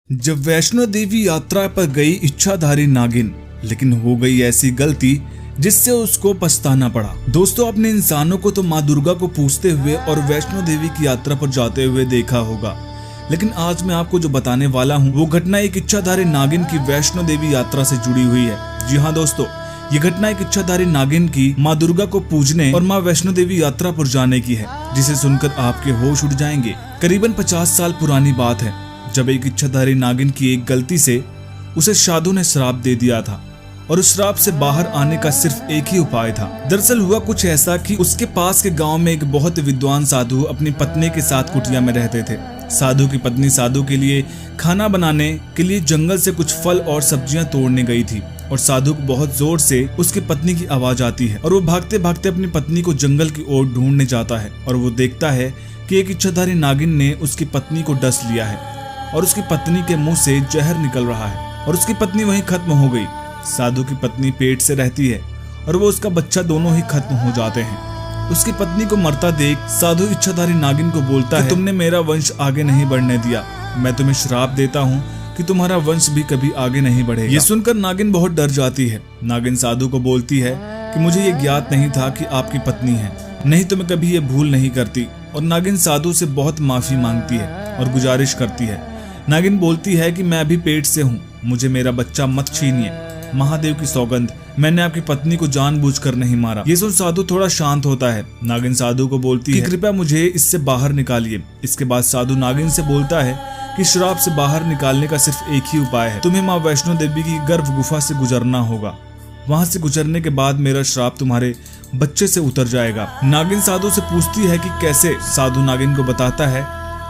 जब वैष्णो देवी यात्रा पर गई इच्छाधारी नागिन, लेकिन हो गई ऐसी गलती जिससे उसको पछताना पड़ा। दोस्तों, अपने इंसानों को तो माँ दुर्गा को पूजते हुए और वैष्णो देवी की यात्रा पर जाते हुए देखा होगा, लेकिन आज मैं आपको जो बताने वाला हूँ वो घटना एक इच्छाधारी नागिन की वैष्णो देवी यात्रा से जुड़ी हुई है। जी हाँ दोस्तों, ये घटना एक इच्छाधारी नागिन की माँ दुर्गा को पूजने और माँ वैष्णो देवी यात्रा पर जाने की है, जिसे सुनकर आपके होश उड़ जाएंगे। करीबन 50 साल पुरानी बात है, जब एक इच्छाधारी नागिन की एक गलती से उसे साधु ने श्राप दे दिया था और उस श्राप से बाहर आने का सिर्फ एक ही उपाय था। दरअसल हुआ कुछ ऐसा कि उसके पास के गांव में एक बहुत विद्वान साधु अपनी पत्नी के साथ कुटिया में रहते थे। साधु की पत्नी साधु के लिए खाना बनाने के लिए जंगल से कुछ फल और सब्जियां तोड़ने गई थी और साधु को बहुत जोर से उसकी पत्नी की आवाज आती है और वो भागते भागते अपनी पत्नी को जंगल की ओर ढूंढने जाता है और वो देखता है कि एक इच्छाधारी नागिन ने उसकी पत्नी को डस लिया है और उसकी पत्नी के मुंह से जहर निकल रहा है और उसकी पत्नी वहीं खत्म हो गई। साधु की पत्नी पेट से रहती है और वो उसका बच्चा दोनों ही खत्म हो जाते हैं। उसकी पत्नी को मरता देख साधु इच्छाधारी नागिन को बोलता है, तुमने मेरा वंश आगे नहीं बढ़ने दिया, मैं तुम्हें श्राप देता हूँ कि तुम्हारा वंश भी कभी आगे नहीं बढ़ेगा। ये सुनकर नागिन बहुत डर जाती है। नागिन साधु को बोलती है कि मुझे ये ज्ञात नहीं था कि आपकी पत्नी है, नहीं तो मैं कभी ये भूल नहीं करती। और नागिन साधु से बहुत माफी मांगती है और गुजारिश करती है। नागिन बोलती है कि मैं अभी पेट से हूँ, मुझे मेरा बच्चा मत छीनिए, महादेव की सौगंध, मैंने आपकी पत्नी को जानबूझकर नहीं मारा। ये सुन साधु थोड़ा शांत होता है। नागिन साधु को बोलती है कि कृपया मुझे इससे बाहर निकालिए। इसके बाद साधु नागिन से बोलता है कि श्राप से बाहर निकालने का सिर्फ एक ही उपाय है, तुम्हें माँ वैष्णो देवी की गर्भ गुफा से गुजरना होगा। वहां से गुजरने के बाद मेरा श्राप तुम्हारे बच्चे से उतर जाएगा। नागिन साधु से पूछती है कि कैसे। साधु नागिन को बताता है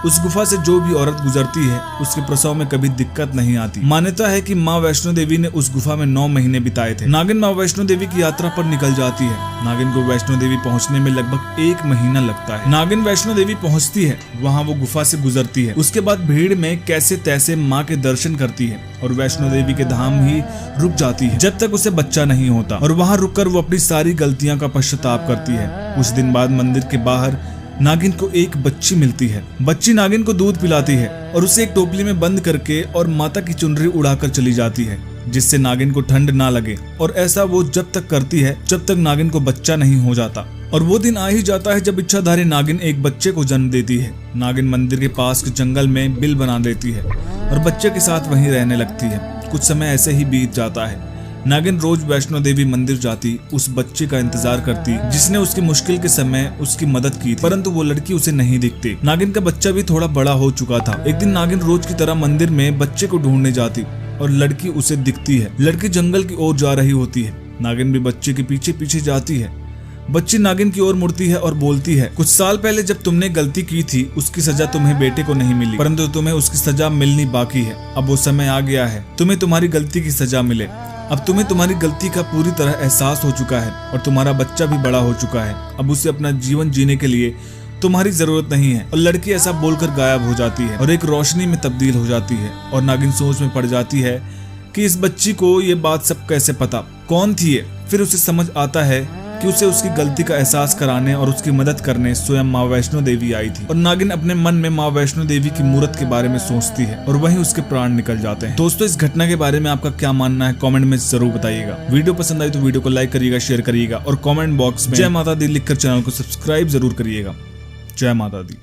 उस गुफा से जो भी औरत गुजरती है उसके प्रसव में कभी दिक्कत नहीं आती। मान्यता है कि माँ वैष्णो देवी ने उस गुफा में 9 महीने बिताए थे। नागिन माँ वैष्णो देवी की यात्रा पर निकल जाती है। नागिन को वैष्णो देवी पहुँचने में लगभग 1 महीना लगता है। नागिन वैष्णो देवी पहुँचती है, वहाँ वो गुफा से गुजरती है। उसके बाद भीड़ में कैसे तैसे माँ के दर्शन करती है और वैष्णो देवी के धाम ही रुक जाती है जब तक उसे बच्चा नहीं होता। और वहाँ रुककर वो अपनी सारी गलतियाँ का पश्चाताप करती है। कुछ दिन बाद मंदिर के बाहर नागिन को एक बच्ची मिलती है। बच्ची नागिन को दूध पिलाती है और उसे एक टोपली में बंद करके और माता की चुनरी उड़ाकर चली जाती है, जिससे नागिन को ठंड ना लगे। और ऐसा वो जब तक करती है जब तक नागिन को बच्चा नहीं हो जाता। और वो दिन आ ही जाता है जब इच्छाधारी नागिन एक बच्चे को जन्म देती है। नागिन मंदिर के पास के जंगल में बिल बना देती है और बच्चे के साथ वहीं रहने लगती है। कुछ समय ऐसे ही बीत जाता है। नागिन रोज वैष्णो देवी मंदिर जाती, उस बच्चे का इंतजार करती जिसने उसकी मुश्किल के समय उसकी मदद की, परंतु वो लड़की उसे नहीं दिखती। नागिन का बच्चा भी थोड़ा बड़ा हो चुका था। एक दिन नागिन रोज की तरह मंदिर में बच्चे को ढूंढने जाती और लड़की उसे दिखती है। लड़की जंगल की ओर जा रही होती है। नागिन भी बच्चे के पीछे पीछे जाती है। बच्ची नागिन की ओर मुड़ती है और बोलती है, कुछ साल पहले जब तुमने गलती की थी उसकी सजा तुम्हें बेटे को नहीं मिली, परंतु तुम्हें उसकी सजा मिलनी बाकी है। अब वो समय आ गया है तुम्हें तुम्हारी गलती की सजा मिले। अब तुम्हें तुम्हारी गलती का पूरी तरह एहसास हो चुका है और तुम्हारा बच्चा भी बड़ा हो चुका है। अब उसे अपना जीवन जीने के लिए तुम्हारी जरूरत नहीं है। और लड़की ऐसा बोलकर गायब हो जाती है और एक रोशनी में तब्दील हो जाती है। और नागिन सोच में पड़ जाती है कि इस बच्ची को ये बात सब कैसे पता, कौन थी ये। फिर उसे समझ आता है कि उसे उसकी गलती का एहसास कराने और उसकी मदद करने स्वयं माँ वैष्णो देवी आई थी। और नागिन अपने मन में माँ वैष्णो देवी की मूर्त के बारे में सोचती है और वहीं उसके प्राण निकल जाते हैं। दोस्तों, इस घटना के बारे में आपका क्या मानना है कमेंट में जरूर बताइएगा। वीडियो पसंद आई तो वीडियो को लाइक करिएगा, शेयर करिएगा और कमेंट बॉक्स में जय माता दी लिखकर चैनल को सब्सक्राइब जरूर करिएगा। जय माता दी।